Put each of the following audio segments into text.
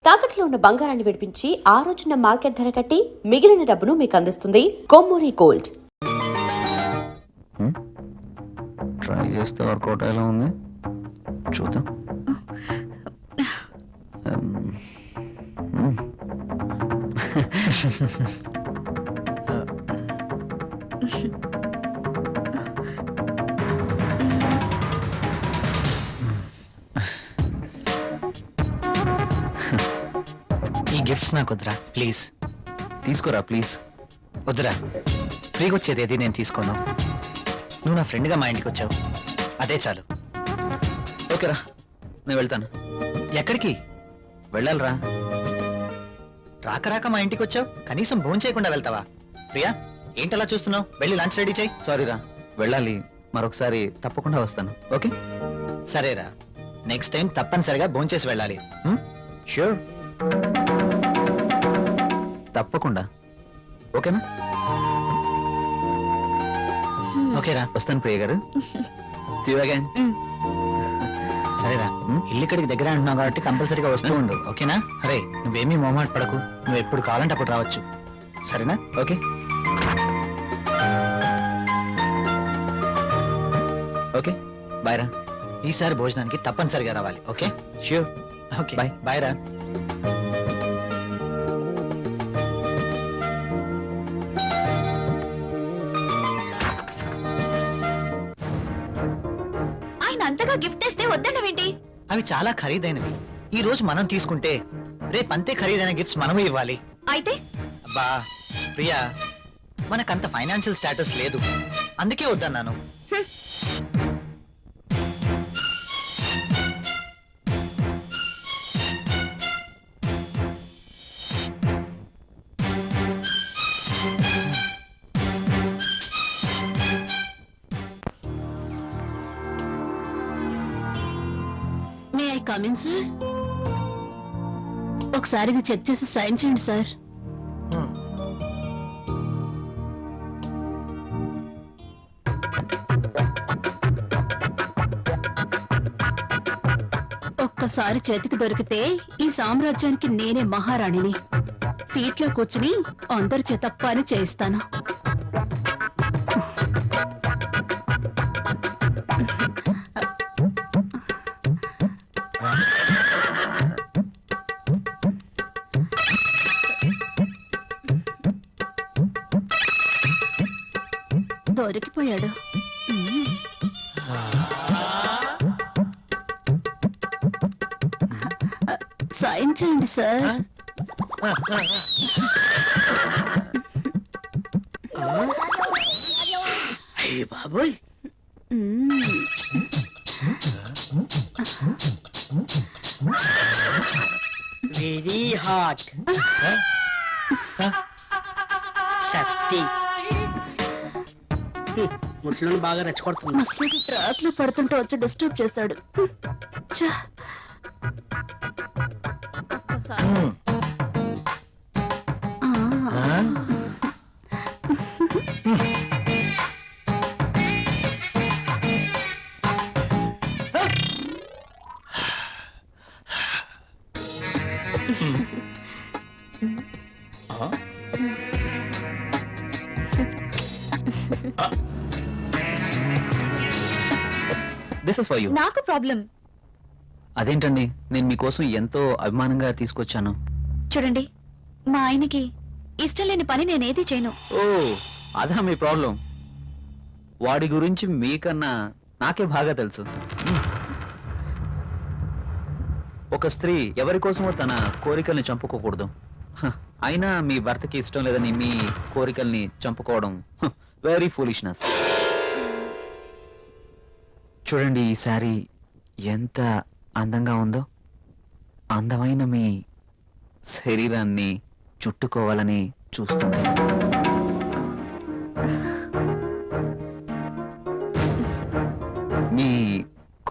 తాకట్లో ఉన్న బంగారాన్ని విడిపించి ఆ రోజున మార్కెట్ ధర కట్టి మిగిలిన డబ్బును మీకు అందిస్తుంది కొమ్మూరి గోల్డ్. ట్రై చేస్తే వర్కౌట్ ఎలా ఉంది చూద్దాం. ఈ గిఫ్ట్స్ నాకు వద్దురా ప్లీజ్. తీసుకోరా ప్లీజ్. వద్దురా, ఫ్రీగా వచ్చేది ఏది నేను తీసుకోను. నువ్వు నా ఫ్రెండ్గా మా ఇంటికి వచ్చావు, అదే చాలు. ఓకేరా, నేను వెళ్తాను. ఎక్కడికి వెళ్ళాలిరా. రాక రాక మా ఇంటికి వచ్చావు, కనీసం భోజనం చేయకుండా వెళ్తావా? ప్రియా, ఏంటలా చూస్తున్నావు? వెళ్ళి లంచ్ రెడీ చేయి. సారీరా, వెళ్ళాలి. మరొకసారి తప్పకుండా వస్తాను. ఓకే సరేరా, నెక్స్ట్ టైం తప్పనిసరిగా భోజనం చేసి వెళ్ళాలి. ష్యూర్, తప్పకుండా. ఓకేనా? ఓకేరా, వస్తాను ప్రియ గారు. See you again. సరేరా. ఇల్లు ఇక్కడికి దగ్గర అంటున్నావు కాబట్టి కంపల్సరీగా వస్తూ ఉండు, ఓకేనా? అరే, నువ్వేమీ మొహమాట పడకు, నువ్వు ఎప్పుడు కావాలంటే అప్పుడు రావచ్చు, సరేనా? ఓకే, ఓకే, బాయ్ రా. ఈసారి భోజనానికి తప్పనిసరిగా రావాలి, okay? Sure. Okay, Bye. Bye రా. ఆయన అంతగా గిఫ్ట్ ఇస్తే వద్దన్నవేంటి? అవి చాలా ఖరీదైనవి. ఈ రోజు మనం తీసుకుంటే రేపు అంతే ఖరీదైన గిఫ్ట్స్ మనము ఇవ్వాలి. అయితే అబ్బా ప్రియా, మనకంత ఫైనాన్షియల్ స్టేటస్ లేదు, అందుకే వద్దన్నాను. May I come in sir? ఒకసారి ఇది చెక్ చేసి సైన్ చేయండి సార్. ఒక్కసారి చేతికి దొరికితే ఈ సామ్రాజ్యానికి నేనే మహారాణిని. సీట్లో కూర్చుని అందరి చేత పని చేయిస్తాను. దొరికిపోయాడు. సైన్ చేయండి సార్. అయ్య బాబోయ్, వెరీ హాట్. శక్తి ముసలిని బాగా రెచ్చగొడుతుంది. మసలుడి ట్రాక్ లో పడుతుంటే వచ్చి డిస్టర్బ్ చేశాడు. ఛ! ఒక్కసారి. ఆ. This is for you. నాకు ప్రాబ్లం. అదేంటండి, నేను మీకోసం ఎంతో అభిమానంగా తీసుకొచ్చాను. చూడండి, మా ఆయనకి ఇష్టం లేని పని నేనేది చేయను. ఓ, అదా మీ ప్రాబ్లం? వాడి గురించి మీకన్నా నాకే బాగా తెలుసు. ఒక స్త్రీ ఎవరి కోసమో తన కోరికల్ని చంపుకోకూడదు. అయినా మీ భర్తకి ఇష్టం లేదని మీ కోరికల్ని చంపుకోవడం వెరీ ఫూలిష్నెస్. చూడండి, ఈ శారీ ఎంత అందంగా ఉందో. అందమైన మీ శరీరాన్ని చుట్టుకోవాలని చూస్తుంది. మీ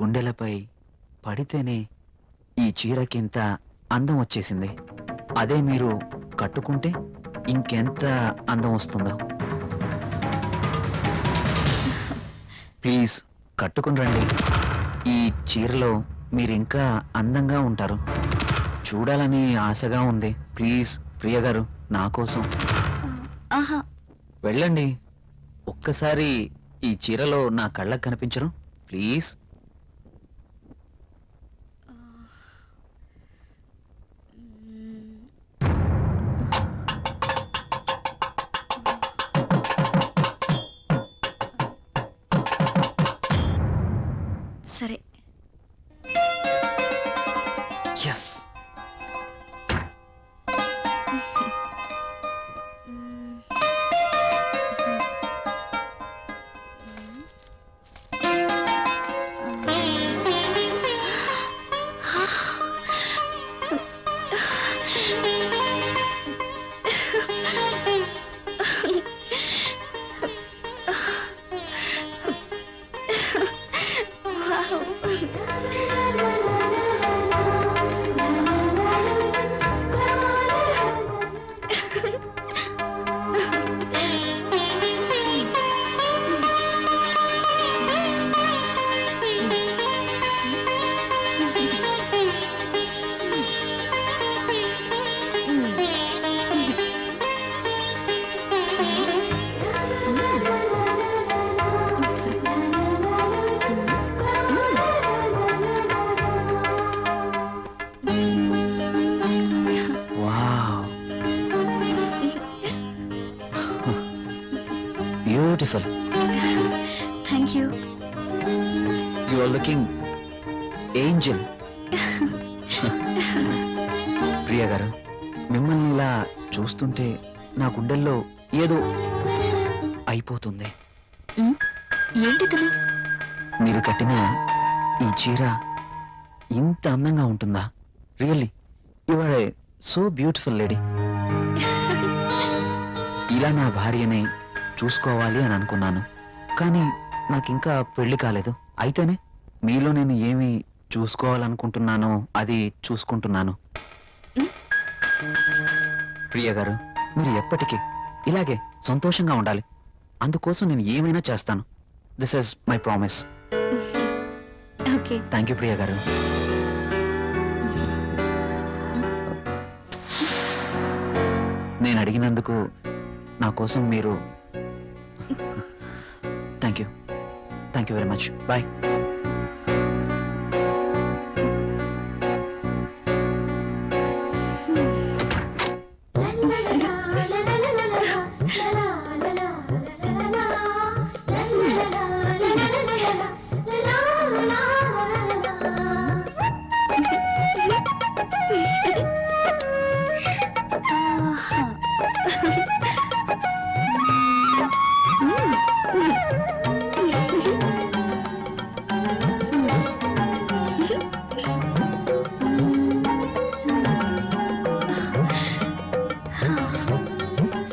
గుండెలపై పడితేనే ఈ చీరకింత అందం వచ్చేసింది. అదే మీరు కట్టుకుంటే ఇంకెంత అందం వస్తుందో. ప్లీజ్ కట్టుకుని రండి. ఈ చీరలో మీరు ఇంకా అందంగా ఉంటారు. చూడాలని ఆశగా ఉంది. ప్లీజ్ ప్రియ గారు, నా కోసం ఆహా, వెళ్ళండి. ఒక్కసారి ఈ చీరలో నా కళ్ళకు కనిపించరు ప్లీజ్. సరే. Yes. Beautiful. Thank you. You are looking angel. Priya గారు, మిమ్మల్ని ఇలా చూస్తుంటే నా గుండెల్లో ఏదో అయిపోతుంది. ఏంటిది? మీరు కట్టిన ఈ చీర ఇంత అందంగా ఉంటుందా? Really you are a so beautiful lady. ఇలా నా భార్యని చూసుకోవాలి అని అనుకున్నాను, కానీ నాకింకా పెళ్లి కాలేదు. అయితేనే మీలో నేను ఏమి చూసుకోవాలనుకుంటున్నానో అది చూసుకుంటున్నాను. ప్రియ గారు, మీరు ఎప్పటికీ ఇలాగే సంతోషంగా ఉండాలి. అందుకోసం నేను ఏమైనా చేస్తాను. This is my promise. Okay. Thank you Priya garu. నేను అడిగినందుకు నా కోసం మీరు thank you very much. Bye.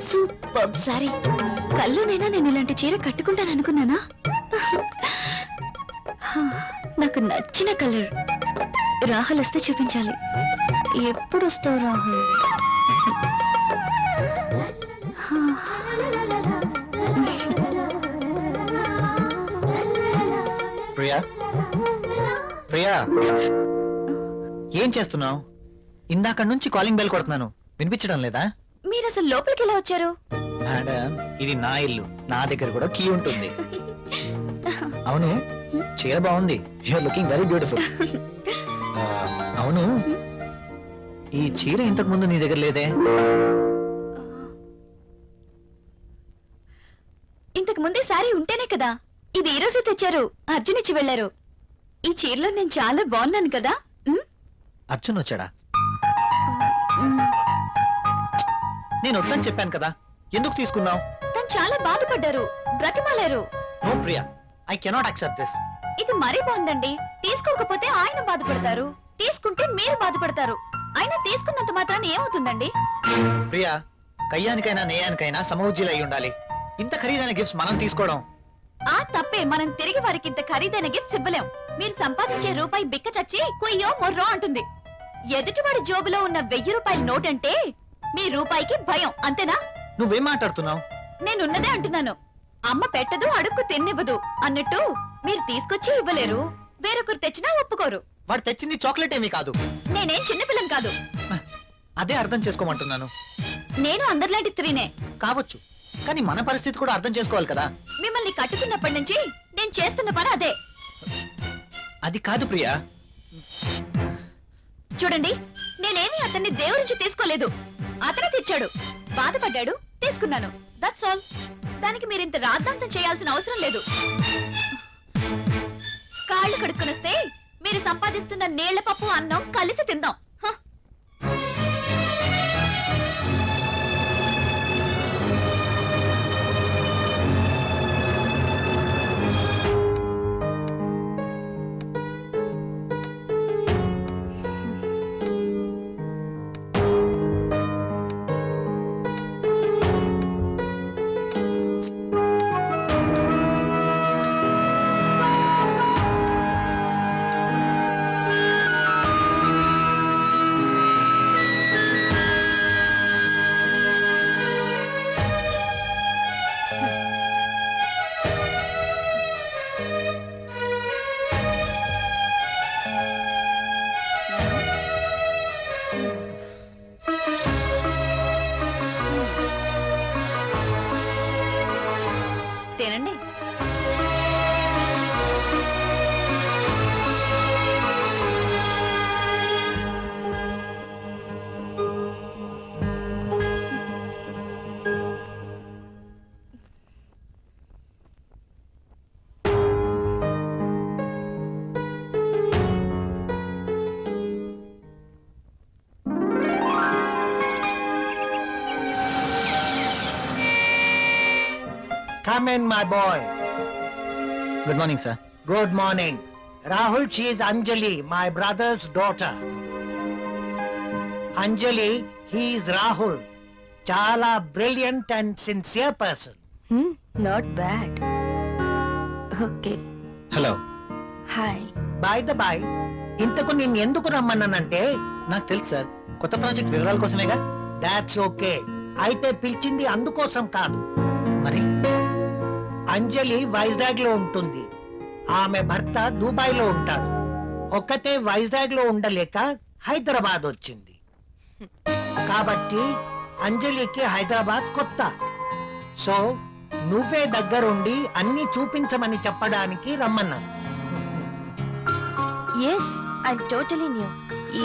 Super sorry. కల్లోనైనా నేను ఇలాంటి చీర కట్టుకుంటాను అనుకున్నానా? నాకు నచ్చిన కలర్. రాహుల్ వస్తే చూపించాలి. ఎప్పుడు వస్తావు రాహుల్? ప్రియా, ప్రియా, ఏం చేస్తున్నావు? ఇందాక నుంచి కాలింగ్ బెల్ కొడుతున్నాను, వినిపించడం లేదా? మీరు అసలు లోపలికి ఎలా వచ్చారు? మేడం, ఇది నా ఇల్లు, నా దగ్గర కూడా కీ ఉంటుంది. అవును, చీర బాగుంది. You are looking very beautiful. అవును, ఈ చీర ఇంతకు ముందు నీ దగ్గర లేదే? ఇంతకు ముందే సారీ ఉంటేనే కదా. ఇది ఈ రోజే తెచ్చారు, అర్జున్ ఇచ్చి వెళ్లారు. ఈ చీరలో నేను చాలా బాగున్నాను కదా. అర్జున్ వచ్చాడా? నేను వద్దని చెప్పాను కదా, ఎందుకు తీసుకున్నావు? తను చాలా బాధపడ్డారు, బ్రతిమాలారు. No Priya, I cannot accept this. ఇది మరీ బాగుందండి. తీసుకోకపోతే ఆయన బాధపడతారు, తీసుకుంటే మీరు బాధపడతారు. అయినా తీసుకున్నంత మాత్రాన్ని ఏమవుతుందండి? ప్రియా, కయ్యానికైనా నేయానికైనా సమౌజ్జీలు అయి ఉండాలి. ఇంత ఖరీదైన గిఫ్ట్స్ మనం తీసుకోవడం ఆ తప్పే. మనం తిరిగి వారికి ఇంత ఖరీదైన గిఫ్ట్స్ ఇవ్వలేం. మీరు సంపాదించే రూపాయి బిక్క చచ్చి కుయ్యో మొర్రో అంటుంది. ఎదుటివాడి జోబులో ఉన్న 1000 రూపాయల నోట్ అంటే మీ రూపాయికి భయం, అంతేనా? నువ్వేం మాట్లాడుతున్నావు? నేనున్నదే అంటున్నాను. అమ్మ పెట్టదు, అడుక్కు తిన్నివ్వదు అన్నట్టు మీరు తీసుకొచ్చి ఇవ్వలేరు, వేరొకరు తెచ్చినా ఒప్పుకోరు. వాడు తెచ్చింది చాక్లెట్ ఏమీ కాదు. నేనేం చిన్నపిల్లని కాదు. అదే అర్థం చేసుకోమంటున్నాను. నేను అందరిలాంటి స్త్రీనే. కావచ్చు, కానీ మన పరిస్థితి కూడా అర్థం చేసుకోవాలి కదా. మిమ్మల్ని కట్టుకున్నప్పటి నుంచి నేను చేస్తున్న పని అదే. అది కాదు ప్రియా. చూడండి, నేనేమి అతన్ని దేవురించి తీసుకోలేదు. అతనే తెచ్చాడు, బాధపడ్డాడు, తీసుకున్నాను. That's all. దానికి మీరింత రాద్ధాంతం చేయాల్సిన అవసరం లేదు. కాళ్ళు కడుక్కునొస్తే మీరు సంపాదిస్తున్న నీళ్ల పప్పు అన్నం కలిసి తిందాం. హ. తినండి. Come in, my boy. Good morning sir. Good morning. Rahul, she is Anjali, my brother's daughter. Anjali, he is Rahul. Chala brilliant and sincere person. Not bad. Okay. Hello. Hi. By the by, ఇంతకు నిన్ను ఎందుకు రమ్మన్నానంటే, నాకు తెలుసు sir, కొత్త project వివరాల కోసమేగా. that's okay. అయితే పిలిచింది అందుకోసం కాదు. మరి అంజలి వైజాగ్ లో ఉంటుంది. ఆమె భర్త దుబాయ్ లో ఉంటాడు. ఒక్కతే వైజాగ్ లో ఉండలేక హైదరాబాద్ వచ్చింది. కాబట్టి అంజలికి హైదరాబాద్ కొత్త. సో నువ్వే దగ్గరుండి అన్ని చూపించమని చెప్పడానికి రమ్మన్నాను. Yes, I totally new.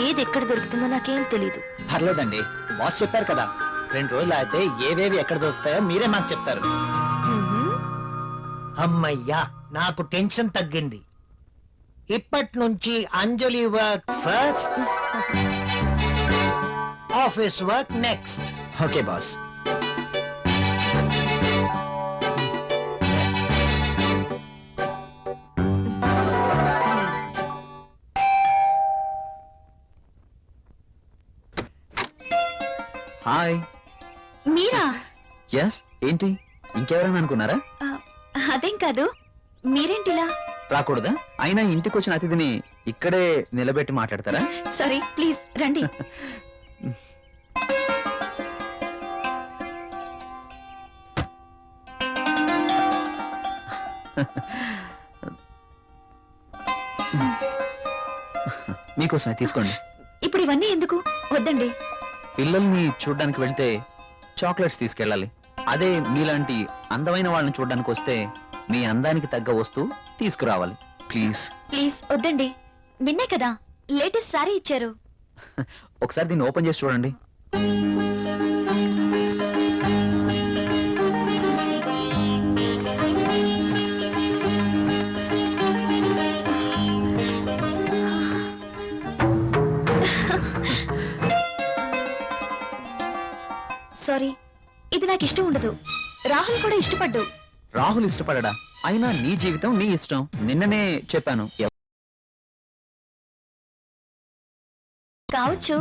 ఏది ఎక్కడ దొరుకుతుందో నాకేం తెలీదు. పర్లేదండి, బాస్ చెప్పారు కదా, 2 రోజులు అయితే ఏవేవి ఎక్కడ దొరుకుతాయో మీరే మాకు చెప్తారు. అమ్మయ్యా, నాకు టెన్షన్ తగ్గింది. ఇప్పటి నుంచి Anjali work first, office work next. Okay boss. Hi. మీరా? ఎస్, ఏంటి ఇంకెవరైనా అనుకున్నారా? అదేం కాదు, మీరేంటిలా? రాకూడదా? అయినా ఇంటికి వచ్చిన అతిథిని ఇక్కడే నిలబెట్టి మాట్లాడతారా? సారీ, ప్లీజ్ రండి. మీకోసమే తీసుకోండి. ఇప్పుడు ఇవన్నీ ఎందుకు? వద్దండి. పిల్లల్ని చూడ్డానికి వెళ్తే చాక్లెట్స్ తీసుకెళ్ళాలి. అదే మీలాంటి అందమైన వాళ్ళని చూడడానికి వస్తే మీ అందానికి తగ్గ వస్తువు తీసుకురావాలి. ప్లీజ్ ప్లీజ్ వద్దండి. నిన్నే కదా లేటెస్ట్ సారీ ఇచ్చారు. ఒకసారి దీన్ని ఓపెన్ చేసి చూడండి. సారీ, ఇది నాకు ఇష్టం ఉండదు. రాహుల్ కూడా ఇష్టపడ్డు. రాహుల్ ఇష్టపడడా? అయినా నీ జీవితం నీ ఇష్టం. నిన్ననే చెప్పాను. కావచ్చు,